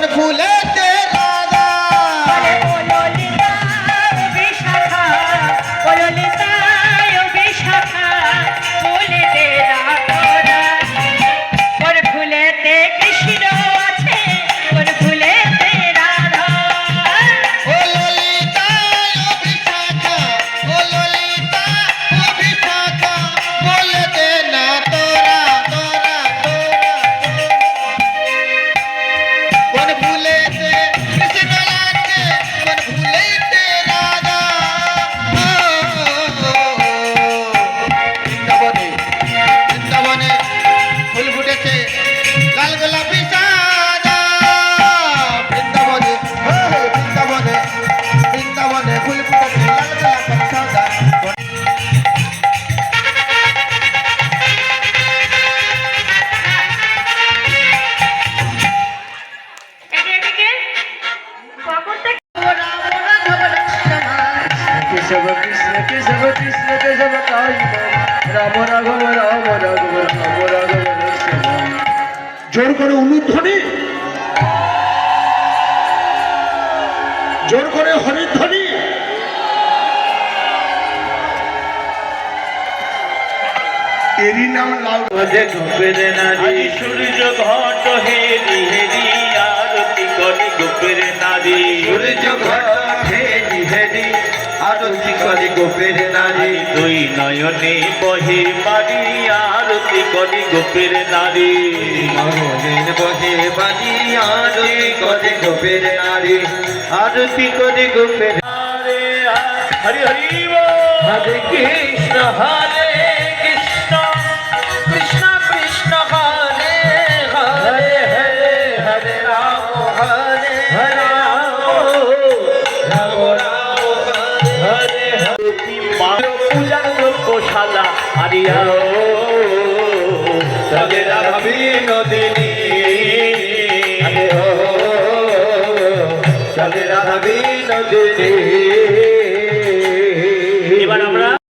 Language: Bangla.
ফুলেতে রাধা केशव कृष्ण केशव कृष्ण केशव राम राघव राम राघव राम राघव জোর করে উলুধ্বনি, জোর করে হরিধ্বনি। এরই নাম লাউ গোপের নারী সূর্য ঘট হেরি হেরি আরতি করে গোপের নারী সূর্য ঘট হেরি হেরি আরতি করে গোপের নারী দুই নয়নে বহে বাড়ি আরতি করে গোপের নারী নয়নের বহে বাড়ি আরতি করে গোপের নারী আরতি করে গোপের হরে হরি হরি হরে কৃষ্ণ হরে কৃষ্ণ কৃষ্ণ কৃষ্ণ হরে হরে হরে হরে রাম হরে হরে রাম হরে হরে পূজার গোশালা হারিয়া তবে রাধবী নদিনী তবে রাধবী নদিনী